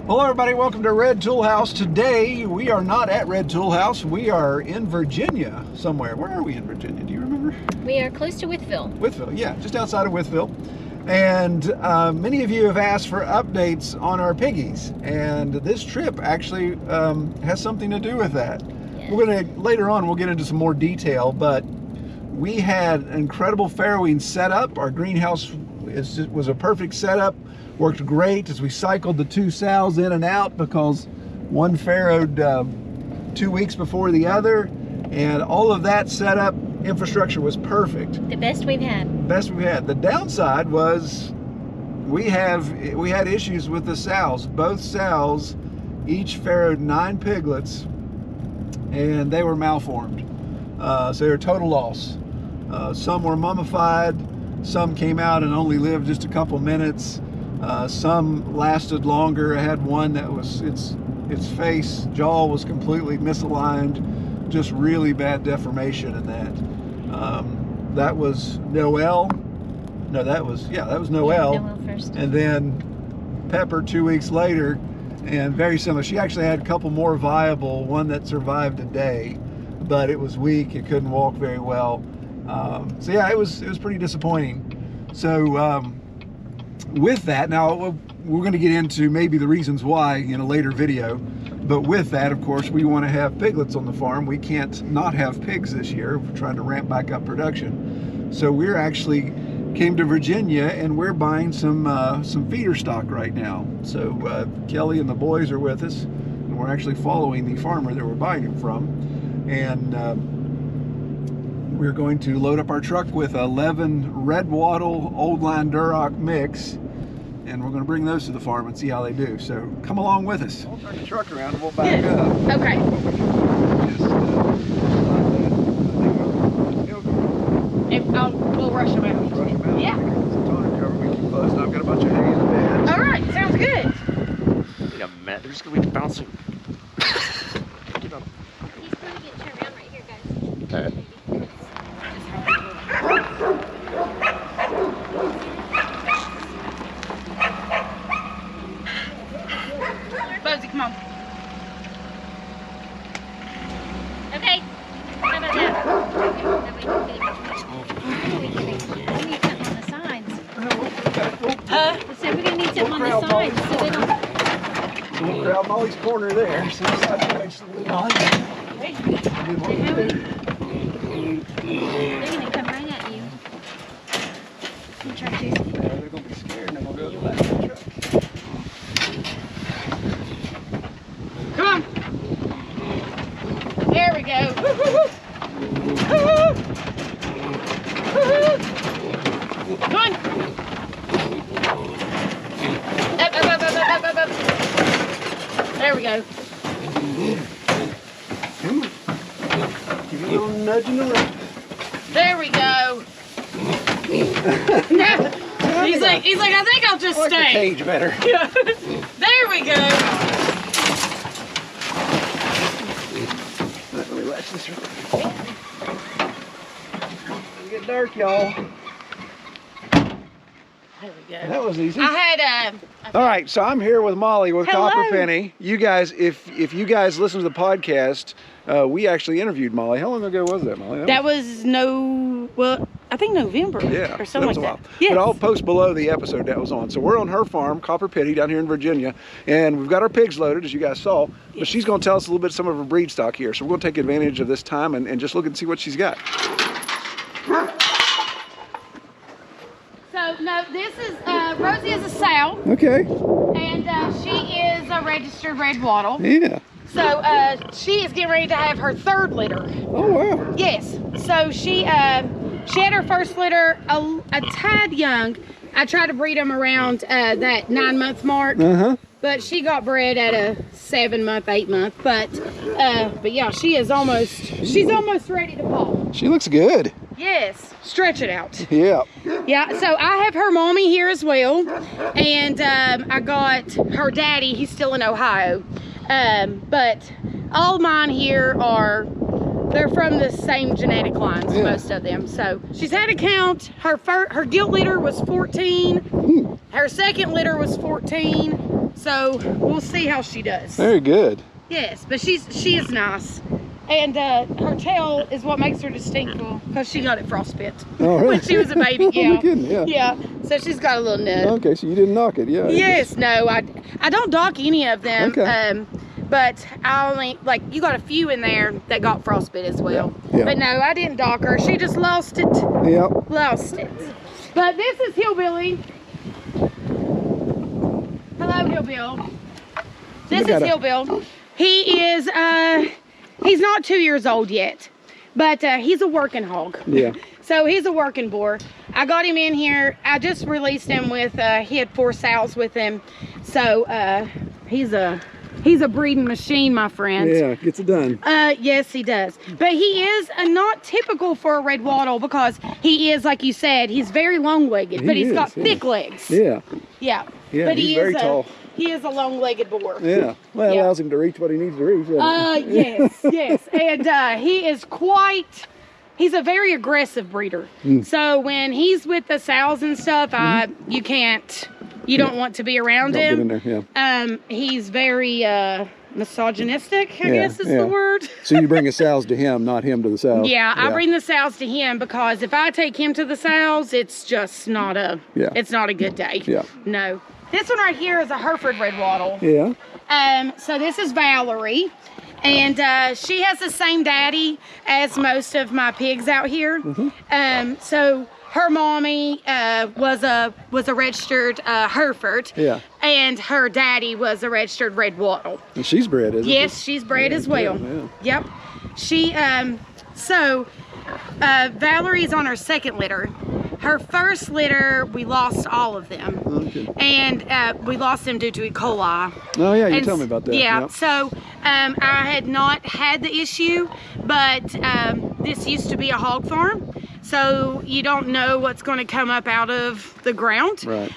Hello everybody, welcome to Red Tool House. Today we are not at Red Tool House, we are in Virginia somewhere. Where are we in Virginia? Do you remember? We are close to Wytheville. Wytheville, yeah, just outside of Wytheville. And many of you have asked for updates on our piggies, and this trip actually has something to do with that. Yes. We're gonna, later on we'll get into some more detail, but we had an incredible farrowing setup. Our greenhouse was a perfect setup. Worked great as we cycled the two sows in and out because one farrowed 2 weeks before the other, and all of that setup infrastructure was perfect. The best we've had. Best we've had. The downside was we had issues with the sows. Both sows each farrowed 9 piglets, and they were malformed. So they were total loss. Some were mummified. Some came out and only lived just a couple minutes. Some lasted longer. I had one that was its jaw was completely misaligned, just really bad deformation in that. That was Noelle. No, that was Noelle. Yeah, Noelle first. And then Pepper 2 weeks later, and very similar. She actually had a couple more viable. One that survived a day, but it was weak. It couldn't walk very well. So yeah, it was pretty disappointing. So. With that, now we're going to get into maybe the reasons why in a later video, but with that, of course, we want to have piglets on the farm. We can't not have pigs this year. We're trying to ramp back up production. So we're actually came to Virginia and we're buying some feeder stock right now. So Kelly and the boys are with us, and we're actually following the farmer that we're buying them from. And we're going to load up our truck with 11 red wattle old line Duroc mix, and we're going to bring those to the farm and see how they do. So come along with us. We'll turn the truck around and we'll back up. Okay. We'll rush them out. Rush them out. Yeah. It's a tonner cover. We keep close. I've got a bunch of hay in the bed. All right, sounds good. Wait a minute, they're just going to be bouncing. He's going to get turned around right here, guys. Okay. Bozy, come on. Okay. How about that? We need something on the sides. I said we're going to need something on the sides so they don't... So we'll crowd Molly's corner there. So this side next to Molly. They're going to come right at you. You try to. They're going to be scared, and then we'll go to the back of the truck. Come on. There we go. Come on. Up. There we go. Give you a little nudge in the rope. There we go. He's like, I think I'll just I like the stay. cage better. There we go. Let me latch this rope. It'll get dark, y'all. There we go. That was easy. I had All right, so I'm here with Molly with Hello. Copper Penny. You guys, if you guys listen to the podcast, we actually interviewed Molly. How long ago was that, Molly? That was I think November Yeah, or something that was like a while. that. Yes. But I'll post below the episode that was on. So we're on her farm, Copper Penny, down here in Virginia, and we've got our pigs loaded, as you guys saw. But Yes. she's going to tell us a little bit of some of her breed stock here. So we're going to take advantage of this time and just look and see what she's got. So, no, this is, Rosie is a sow, Okay. and she is a registered red wattle. Yeah. So, she is getting ready to have her 3rd litter. Oh wow. Yes. So, she had her first litter a tad young. I tried to breed them around that 9-month mark. But she got bred at a 7-month, 8-month. But yeah, she's almost ready to pop. She looks good. Yes, stretch it out. Yeah. Yeah, so I have her mommy here as well, and I got her daddy. He's still in Ohio, but all mine here they're from the same genetic lines, most of them. So she's had a count. Her gilt litter was 14. Her second litter was 14. So we'll see how she does. Very good. Yes, but she is nice. And her tail is what makes her distinctive because she got it frostbit Oh, really? when she was a baby. Oh, Yeah. no kidding, yeah. Yeah. So she's got a little nub. Okay, so you didn't knock it, yeah. Yes, no, I don't dock any of them. Okay. But I only, like, you got a few in there that got frostbit as well. Yeah, yeah. But no, I didn't dock her. She just lost it. Yep. Lost it. But this is Hillbilly. Hello, Hillbill. This is Hillbill. He is, he's not 2 years old yet, but he's a working hog. Yeah. So he's a working boar. I got him in here. I just released him with, he had 4 sows with him. So he's a breeding machine, my friend. Yeah, gets it done. Yes, he does. But he is not typical for a red wattle because he is, like you said, he's very long-legged, but he's got thick legs. Yeah. Yeah. Yeah, but he's very tall. He is a long-legged boar. Yeah. Well, it allows him to reach what he needs to reach. Yes, yes. And he is he's a very aggressive breeder. So when he's with the sows and stuff, you don't want to be around him. Get in there, He's very misogynistic, I guess is the word. So you bring the sows to him, not him to the sows. Yeah, I bring the sows to him because if I take him to the sows, it's just not it's not a good day. Yeah. No. This one right here is a Hereford red wattle. Yeah. So this is Valerie, and she has the same daddy as most of my pigs out here. So her mommy was a registered Hereford. Yeah. And her daddy was a registered red wattle. And she's bred, isn't she? Yes, she's bred as well. Yeah. Yep. She Valerie's on her second litter. Her first litter, we lost all of them. Okay. And we lost them due to E. coli. Oh, yeah, you told me about that. Yeah, Yep. so I had not had the issue, but this used to be a hog farm. So you don't know what's going to come up out of the ground. Right.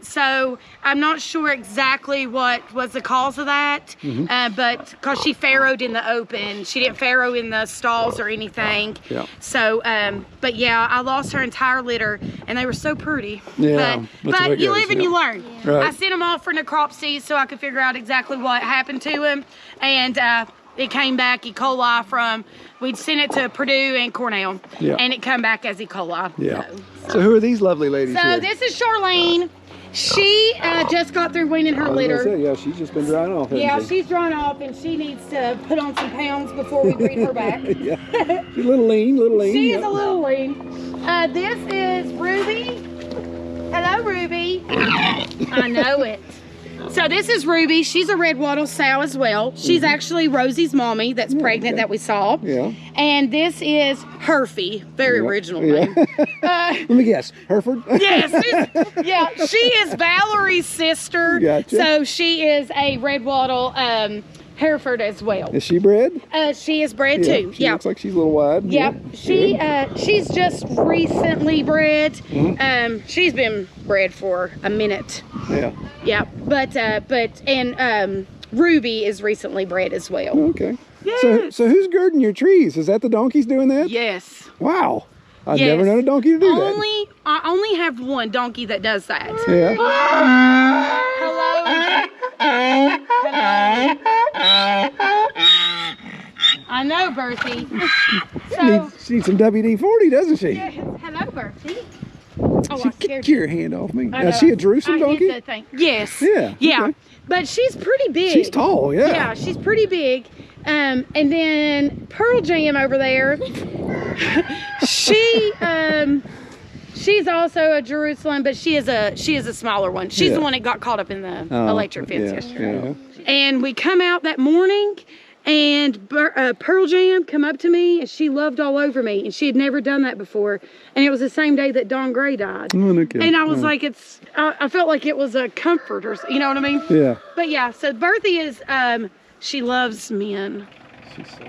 So I'm not sure exactly what was the cause of that, but because she farrowed in the open, she didn't farrow in the stalls or anything. Yeah. So, but yeah, I lost her entire litter, and they were so pretty. Yeah. But you live and you learn. Right. I sent them off for necropsy so I could figure out exactly what happened to them, and it came back E. coli from. We'd sent it to Purdue and Cornell, and it come back as E. coli. Yeah. So who are these lovely ladies So here? this is Charlene. She just got through weaning her litter. Yeah, she's just been drying off. Yeah, she's drying off, and she needs to put on some pounds before we breed her back. Yeah. She's a little lean, She is a little lean. This is Ruby. Hello, Ruby. I know it. So this is Ruby. She's a red wattle sow as well. She's actually Rosie's mommy that's pregnant that we saw. Yeah. And this is Herfy. Very original name. Let me guess. Hereford? Yes. She is Valerie's sister. Gotcha. So she is a red wattle Hereford as well. Is she bred? She is bred too. She looks like she's a little wide. Yep. She's just recently bred. She's been bred for a minute. Yeah. Yep. But Ruby is recently bred as well. Okay. Yes. So who's girding your trees? Is that the donkeys doing that? Yes. Wow. I've Yes. never known a donkey to do that. I only have one donkey that does that. Yeah. Hello. I know, Bertie. So, She needs some WD-40, doesn't she? yes. Hello, Bertie. Oh, I scared Get you. your hand off me. I know. Is she a Jerusalem I hit donkey? that thing. Yes. Yeah, Yeah. okay. But she's pretty big. She's tall, yeah. Yeah, she's pretty big. And then Pearl Jam over there, she's also a Jerusalem, but she is a smaller one. She's the one that got caught up in the electric fence yesterday. Yeah. And we come out that morning, and Pearl Jam come up to me, and she loved all over me, and she had never done that before. And it was the same day that Don Gray died. Oh, no kidding. And I was like, I felt like it was a comfort, or you know what I mean? Yeah. But yeah, so Bertie is, she loves men. She's so...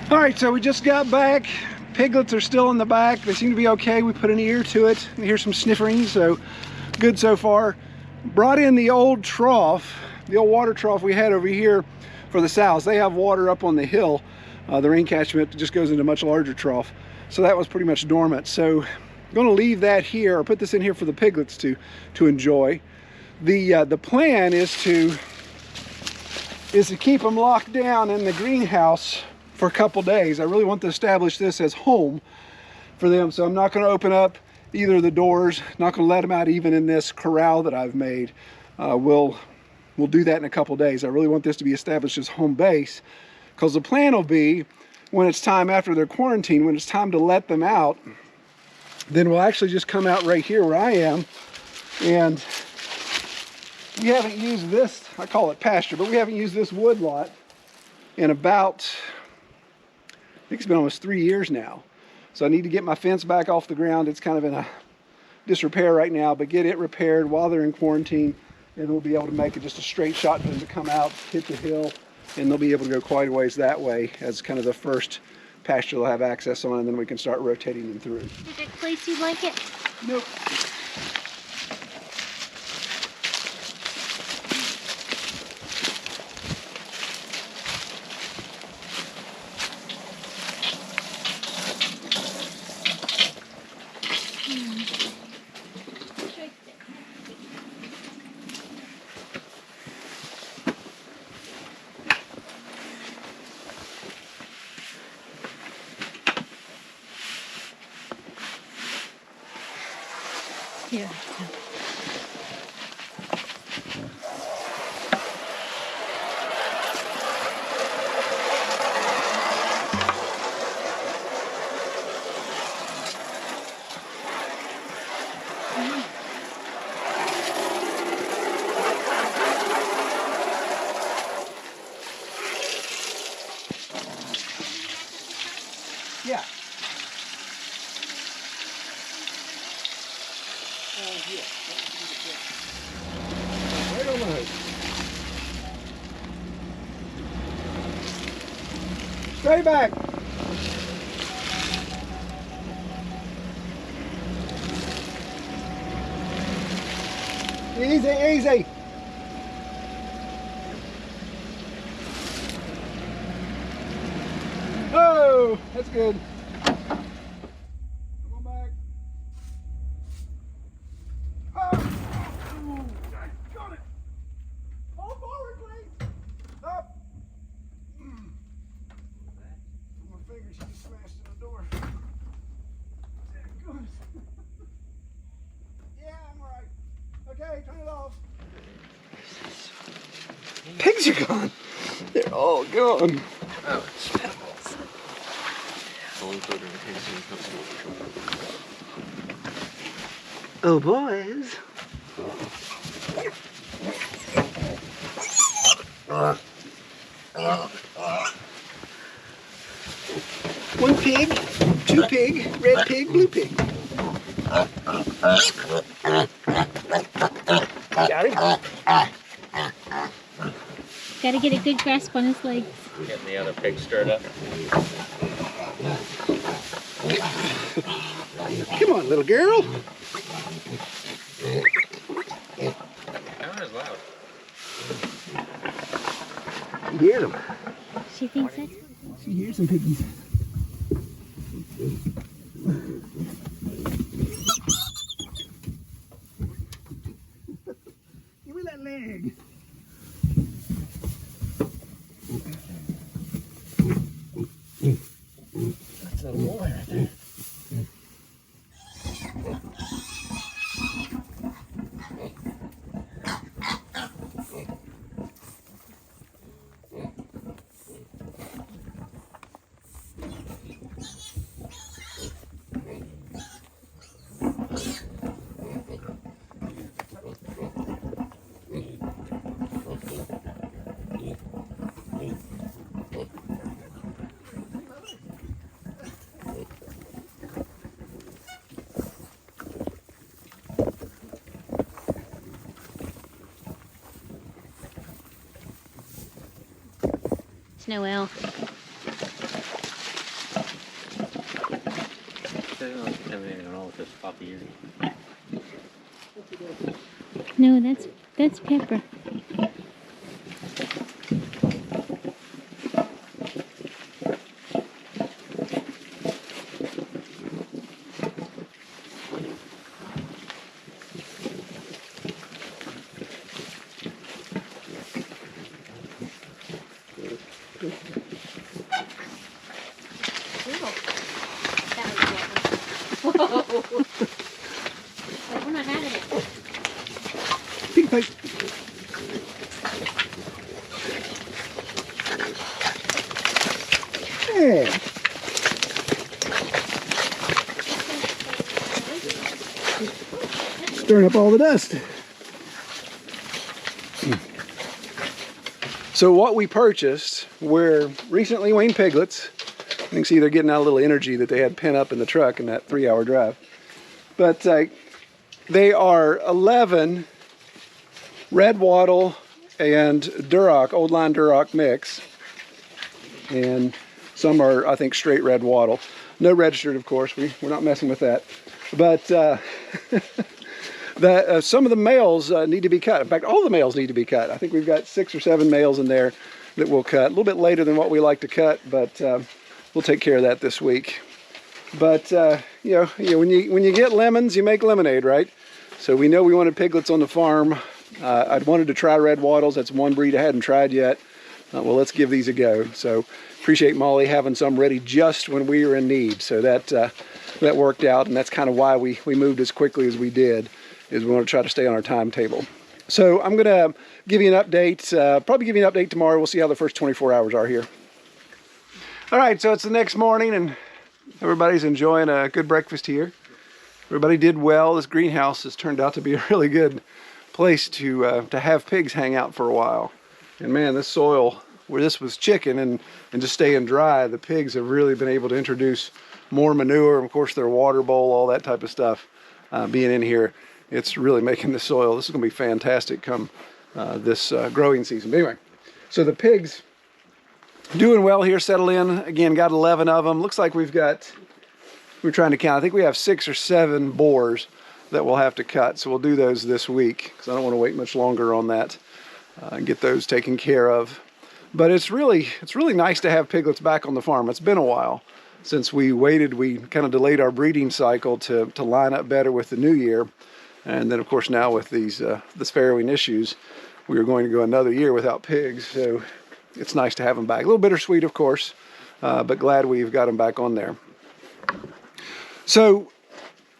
All right, so we just got back. Piglets are still in the back. They seem to be okay. We put an ear to it. We hear some sniffering, so good so far. Brought in the old trough, the old water trough we had over here for the sows. They have water up on the hill. The rain catchment just goes into a much larger trough. So that was pretty much dormant. So I'm gonna leave that here, or put this in here for the piglets to enjoy. The plan is to keep them locked down in the greenhouse for a couple days. I really want to establish this as home for them, so I'm not going to open up either of the doors, not going to let them out even in this corral that I've made. We'll do that in a couple days. I really want this to be established as home base, because the plan will be, when it's time after their quarantine, when it's time to let them out, then we'll actually just come out right here where I am. And we haven't used this, I call it pasture, but we haven't used this wood lot in about, I think it's been almost 3 years now. So I need to get my fence back off the ground. It's kind of in a disrepair right now, but get it repaired while they're in quarantine, and we'll be able to make it just a straight shot for them to come out, hit the hill, and they'll be able to go quite a ways that way as kind of the first pasture they'll have access on, and then we can start rotating them through. Did it place you like it? Nope. Here. Yeah. Right on the hook. Stay back. Easy, easy. Oh, that's good. Come on back. Oh, ooh, got it. Hold forward, please. Up. My finger, she just smashed in the door. There it goes. Yeah, I'm all right. Okay, turn it off. Pigs are gone. They're all gone. Oh, it's Oh, boys. One pig, two pig, red pig, blue pig. Got him? Gotta get a good grasp on his legs. Getting the other pig stirred up. Come on, little girl. That was loud. You hear them. She thinks that's She hears some piggies. Give me that leg. That's a little boy right there. Noel. They don't have anything at all with this poppy ear. No, that's pepper. We're not having it. Pig fight. Yeah. Stirring up all the dust. So what we purchased were recently weaned piglets. You can see they're getting out a little energy that they had pent up in the truck in that 3-hour drive. But they are 11 red wattle and Duroc, old line Duroc mix. And some are, I think, straight red wattle. No registered, of course. We're not messing with that. But some of the males need to be cut. In fact, all the males need to be cut. I think we've got 6 or 7 males in there that we'll cut. A little bit later than what we like to cut, but we'll take care of that this week. But you know, when you get lemons, you make lemonade, right? So we know we wanted piglets on the farm. I'd wanted to try red wattles. That's one breed I hadn't tried yet. Well, let's give these a go. So appreciate Molly having some ready just when we were in need. So that worked out, and that's kind of why we moved as quickly as we did, is we want to try to stay on our timetable. So I'm gonna give you an update, probably give you an update tomorrow. We'll see how the first 24 hours are here. All right, so it's the next morning and everybody's enjoying a good breakfast here. Everybody did well. This greenhouse has turned out to be a really good place to have pigs hang out for a while. And man, this soil, where this was chicken and just staying dry, the pigs have really been able to introduce more manure, and of course their water bowl, all that type of stuff being in here. It's really making the soil, this is gonna be fantastic come this growing season. But anyway, so the pigs doing well here, settle in. Again, got 11 of them. Looks like we're trying to count. I think we have 6 or 7 boars that we'll have to cut. So we'll do those this week because I don't want to wait much longer on that and get those taken care of. But it's really nice to have piglets back on the farm. It's been a while since we waited. We kind of delayed our breeding cycle to line up better with the new year. And then of course now with these this farrowing issues, we were going to go another year without pigs. So it's nice to have them back. A little bittersweet, of course, but glad we've got them back on there. So,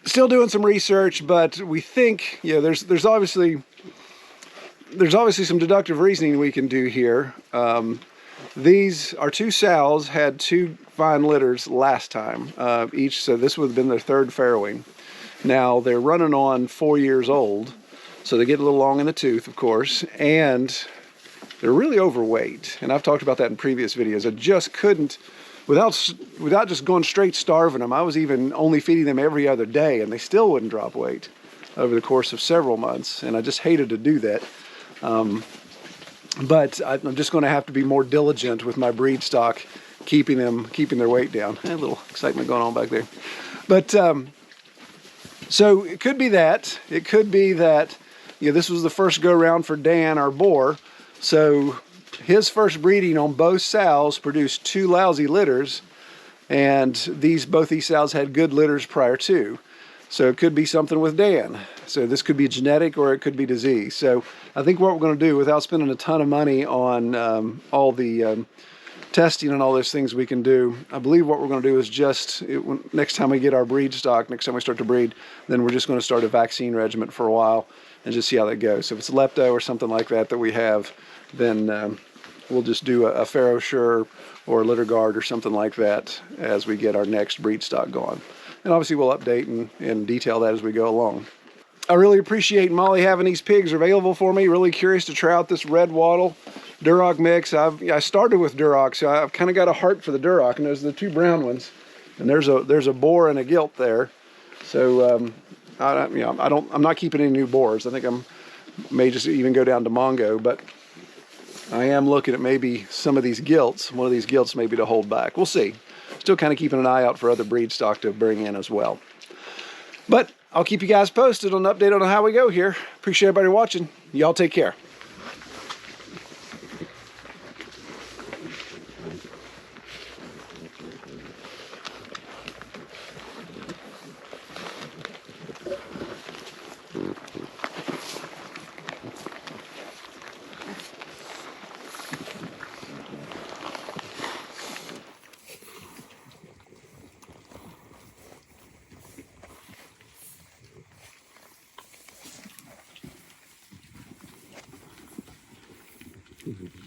still doing some research, but we think, you know, there's obviously some deductive reasoning we can do here. These, our 2 sows had 2 fine litters last time each, so this would have been their 3rd farrowing. Now they're running on 4 years old, so they get a little long in the tooth, of course, and they're really overweight, and I've talked about that in previous videos. I just couldn't, without just going straight starving them, I was even only feeding them every other day, and they still wouldn't drop weight over the course of several months, and I just hated to do that. But I'm just going to have to be more diligent with my breed stock, keeping their weight down. A little excitement going on back there. But so it could be that. It could be that, you know, this was the first go round for Dan, our boar. So his first breeding on both sows produced 2 lousy litters, and both these sows had good litters prior to. So it could be something with Dan. So this could be genetic or it could be disease. So I think what we're going to do, without spending a ton of money on all the testing and all those things we can do, I believe what we're going to do is next time we get our breed stock, next time we start to breed, then we're just going to start a vaccine regimen for a while and just see how that goes. So if it's lepto or something like that we have, then we'll just do a FarrowSure or a litter guard or something like that as we get our next breed stock going. And obviously we'll update and detail that as we go along. I really appreciate Molly having these pigs available for me. Really curious to try out this red wattle Duroc mix. I started with Duroc, so I've kind of got a heart for the Duroc, and those are the 2 brown ones. And there's a boar and a gilt there. So I'm not keeping any new boars. I think I may just even go down to Mongo, but I am looking at maybe some of these gilts, one of these gilts maybe to hold back. We'll see. still kind of keeping an eye out for other breed stock to bring in as well. But I'll keep you guys posted on an update on how we go here. Appreciate everybody watching. Y'all take care. Mm-hmm.